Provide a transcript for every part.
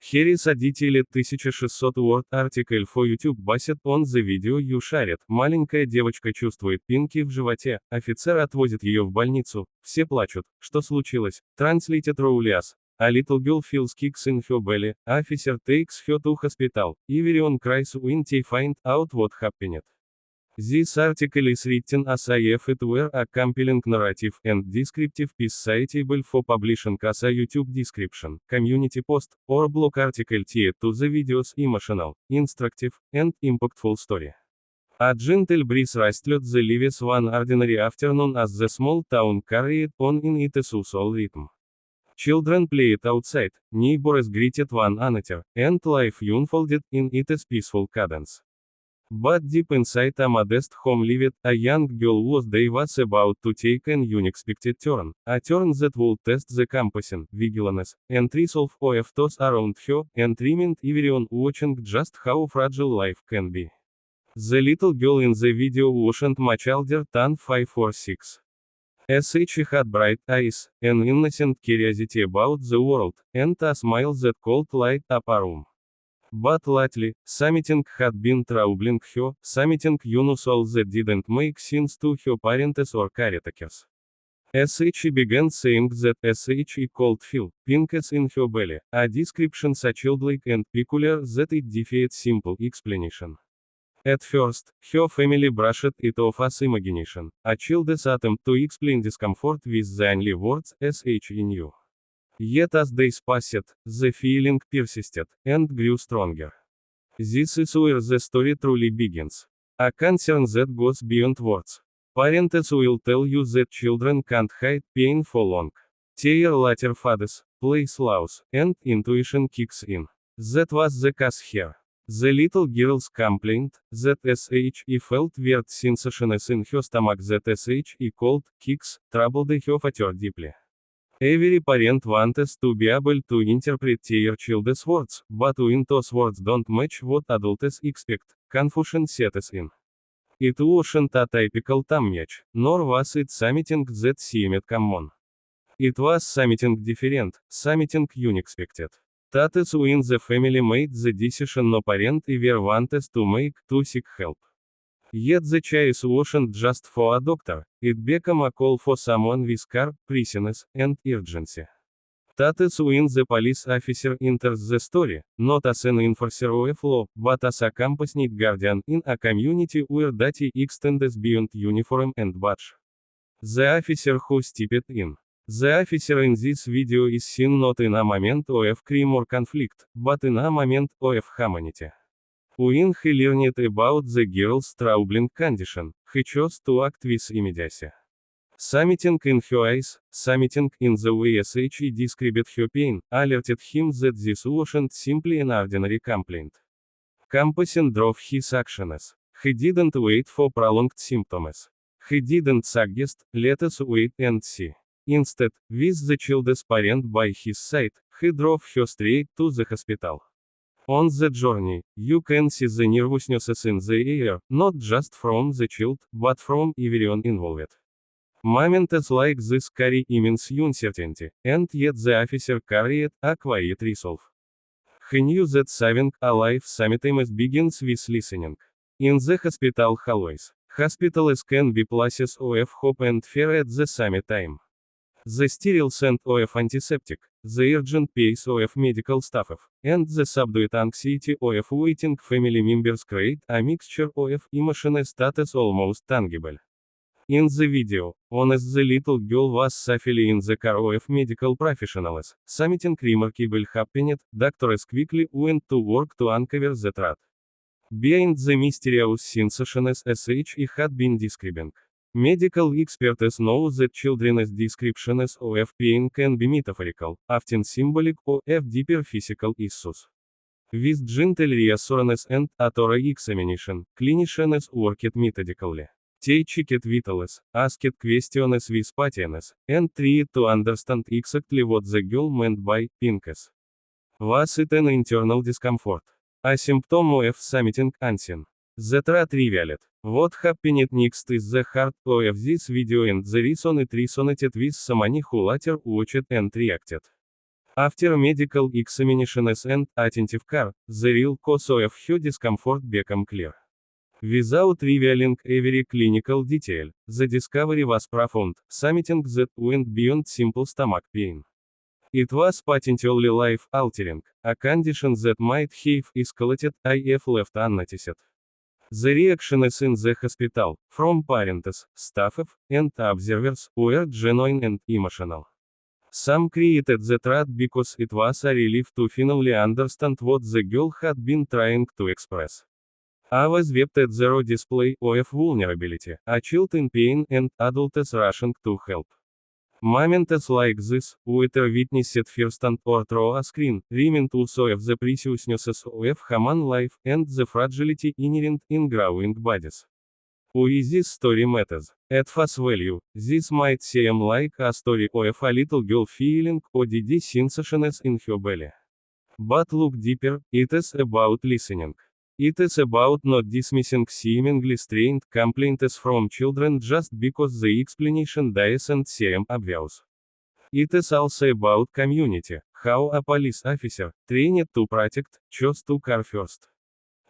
Here is a detailed 1600 word article for YouTube based on the video you shared. Маленькая девочка чувствует пинки в животе, офицер отвозит ее в больницу, все плачут, что случилось? Translated roughly as: a little girl feels kicks in her belly, officer takes her to hospital, everyone cries when they find out what happened. This article is written as if it were a compelling narrative and descriptive piece suitable for publishing as a YouTube description, community post, or blog article tied to the video's emotional, instructive, and impactful story. A gentle breeze rustled the leaves one ordinary afternoon as the small town carried on in its usual rhythm. Children played outside, neighbors greeted one another, and life unfolded in its peaceful cadence. But deep inside a modest home lived a young girl whose day was about to take an unexpected turn, a turn that would test the compassion, vigilance, and resolve of those around her, and remind everyone watching just how fragile life can be. The little girl in the video wasn't much older than 5 or 6. S.H. had bright eyes, an innocent curiosity about the world, and a smile that could light up a room. But lately, something had been troubling her, something unusual that didn't make sense to her parents or caretakers. S.H. began saying that S.H. could feel pinks in her belly, a description so childlike and peculiar that it defied simple explanation. At first, her family brushed it off as imagination, a child's attempt to explain discomfort with the only words S.H. knew. Yet as days passed, the feeling persisted, and grew stronger. This is where the story truly begins. A concern that goes beyond words. Parents will tell you that children can't hide pain for long. Their later fades, place lows, and intuition kicks in. That was the case here. The little girl's complaint, that S.H. felt weird sensations in her stomach that S.H. called kicks, troubled her father deeply. Every parent wants to be able to interpret their child's words, but when those words don't match what adults expect, confusion sets in. It wasn't a typical match, nor was it something that seemed common. It was something different, something unexpected. That is when the family made the decision no parent ever wanted to make, to seek help. Yet the choice wasn't just for a doctor, it became a call for someone with care, precision, and urgency. That is when the police officer enters the story, not as an enforcer of law, but as a compassionate guardian in a community where duty extends beyond uniform and badge. The officer who stepped in. The officer in this video is seen not in a moment of crime or conflict, but in a moment of humanity. When he learned about the girl's troubling condition, he chose to act with immediacy. Something in her eyes, something in the way S.H. described her pain, alerted him that this wasn't simply an ordinary complaint. Compassion drove his actions. He didn't wait for prolonged symptoms. He didn't suggest, let us wait and see. Instead, with the child's parent by his side, he drove her straight to the hospital. On the journey, you can see the nervousness in the air, not just from the child, but from everyone involved. Moments like this carry immense uncertainty, and yet the officer carried a quiet resolve. He knew that saving a life sometimes begins with listening. In the hospital hallways, hospitals can be places of hope and fear at the same time. The sterile scent of antiseptic, the urgent pace of medical staff, and the subdued anxiety of waiting family members create a mixture of emotions that is almost tangible. In the video, as the little girl was safely in the care of medical professionals, something remarkable happened. Doctors quickly went to work to uncover the truth behind the mysterious sensations S.H. had been describing. Medical experts know that children's descriptions of pain can be metaphorical, often symbolic, or of deeper physical issues. With gentle reassurance and a thorough examination, clinicians worked methodically. They checked vitals, asked questions with patience, and tried to understand exactly what the girl meant by pinks. Was it an internal discomfort? A symptom of something unseen? The truth revealed. What happened next is the heart of this video and the reason it resonated with someone who later watched and reacted. After medical examinations and attentive care, the real cause of her discomfort became clear. Without revealing every clinical detail, the discovery was profound, something that went beyond simple stomach pain. It was potentially life-altering, a condition that might have escalated if left unnoticed. The reactions in the hospital, from parents, staff, and observers, were genuine and emotional. Some created the threat because it was a relief to finally understand what the girl had been trying to express. Others wept at the raw display of vulnerability, a child in pain and adults rushing to help. Moments like this, whether witnessed firsthand or through a screen, remind us of the preciousness of human life and the fragility inherent in growing bodies. Why this story matters. At face value, this might seem like a story of a little girl feeling odd sensations in her belly. But look deeper, it is about listening. It is about not dismissing seemingly strained complaints from children just because the explanation doesn't seem obvious. It is also about community, how a police officer, trained to protect, chose to care first.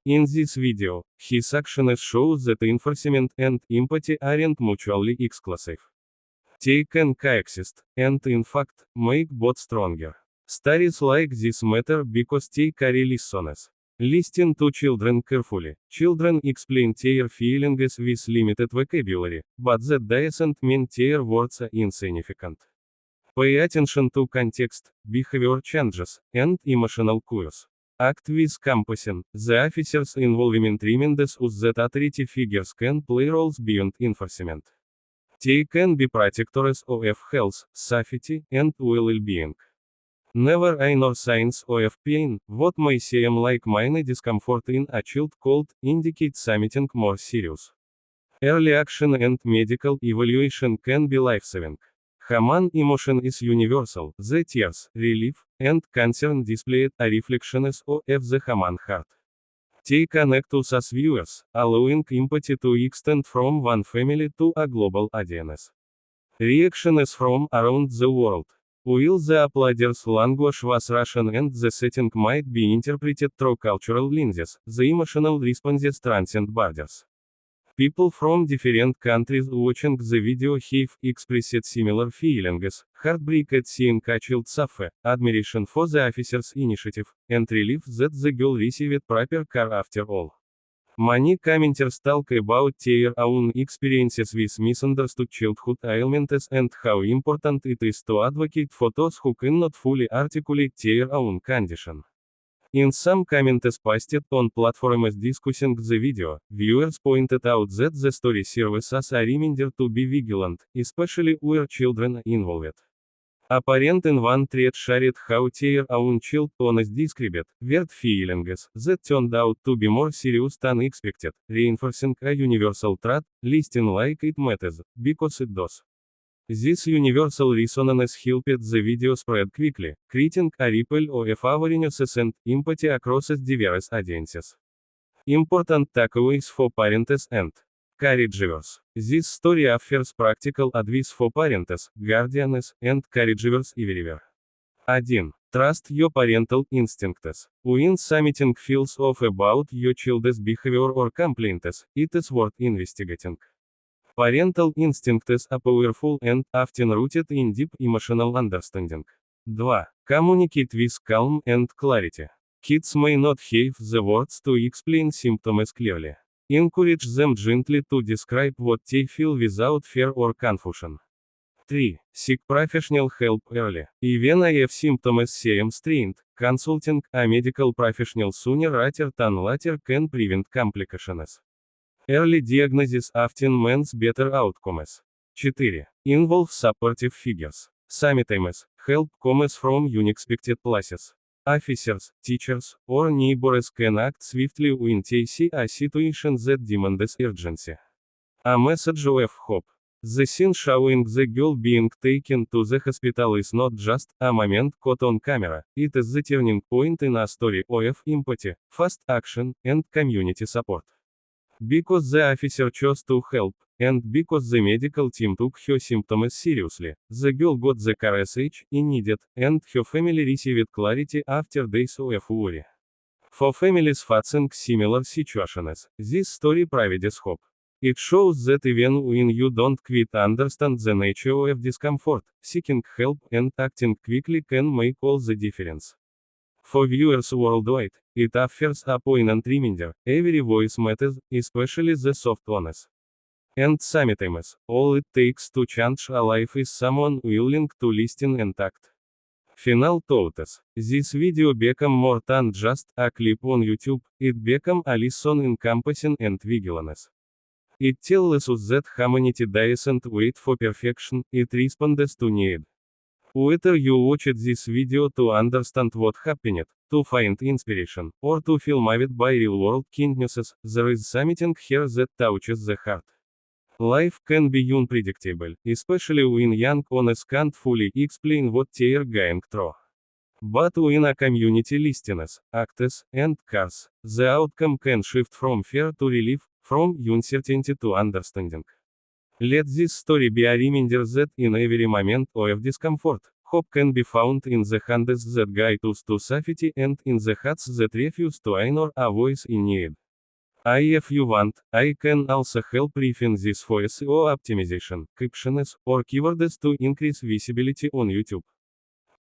In this video, his actions show that enforcement and empathy aren't mutually exclusive. They can coexist, and in fact, make both stronger. Stories like this matter because they carry lessons. Listen to children carefully. Children explain their feelings with limited vocabulary, but that doesn't mean their words are insignificant. Pay attention to context, behavior changes, and emotional cues. Act with compassion. The officer's involvement reminds us that authority figures can play roles beyond enforcement. They can be protectors of health, safety, and well-being. Never ignore signs of pain. What may seem like minor discomfort in a child could indicate something more serious. Early action and medical evaluation can be life-saving. Human emotion is universal. The tears, relief, and concern displayed are reflections of the human heart. They connect us as viewers, allowing empathy to extend from one family to a global audience. Reactions from around the world. While the applauder's language was Russian and the setting might be interpreted through cultural lenses, the emotional responses transcend borders. People from different countries watching the video have expressed similar feelings: heartbreak at seeing a child suffer, admiration for the officer's initiative, and relief that the girl received proper care after all. Many commenters talk about their own experiences with misunderstood childhood ailments and how important it is to advocate for those who cannot fully articulate their own condition. In some comments posted on platforms discussing the video, viewers pointed out that the story serves as a reminder to be vigilant, especially where children are involved. A parent in one thread shared how their own child honestly described weird feelings that turned out to be more serious than expected, reinforcing a universal truth: listening like it matters, because it does. This universal resonance helped the video spread quickly, creating a ripple of awareness and empathy across diverse audiences. Important takeaways for parents and caregivers. This story offers practical advice for parents, guardians, and caregivers everywhere. 1. Trust your parental instincts. When something feels off about your child's behavior or complaints, it is worth investigating. Parental instincts are powerful and often rooted in deep emotional understanding. 2. Communicate with calm and clarity. Kids may not have the words to explain symptoms clearly. Encourage them gently to describe what they feel without fear or confusion. 3. Seek professional help early. Even if symptoms seem strained, consulting a medical professional sooner rather than later can prevent complications. Early diagnosis often means better outcomes. 4. Involve supportive figures. Sometimes, help comes from unexpected places. Officers, teachers, or neighbors can act swiftly when they see a situation that demands urgency. A message of hope. The scene showing the girl being taken to the hospital is not just a moment caught on camera, it is the turning point in a story of empathy, fast action, and community support. Because the officer chose to help, and because the medical team took her symptoms seriously, the girl got the care S.H. needed, and her family received clarity after days of worry. For families facing similar situations, this story provides hope. It shows that even when you don't quite understand the nature of discomfort, seeking help and acting quickly can make all the difference. For viewers worldwide, it offers a poignant reminder: every voice matters, especially the soft ones. And sometimes, all it takes to change a life is someone willing to listen and act. Final thoughts. This video became more than just a clip on YouTube, it became a lesson in compassion and vigilance. It tells us that humanity doesn't wait for perfection, it responds to need. Whether you watched this video to understand what happened, to find inspiration, or to feel moved by real-world kindnesses, there is something here that touches the heart. Life can be unpredictable, especially when young ones can't fully explain what they're going through. But when a community listens, acts, and cares, the outcome can shift from fear to relief, from uncertainty to understanding. Let this story be a reminder that in every moment of discomfort, hope can be found in the hands that guide us to safety and in the hearts that refuse to ignore a voice in need. If you want, I can also help refine this voice or optimization, captions, or keywords to increase visibility on YouTube.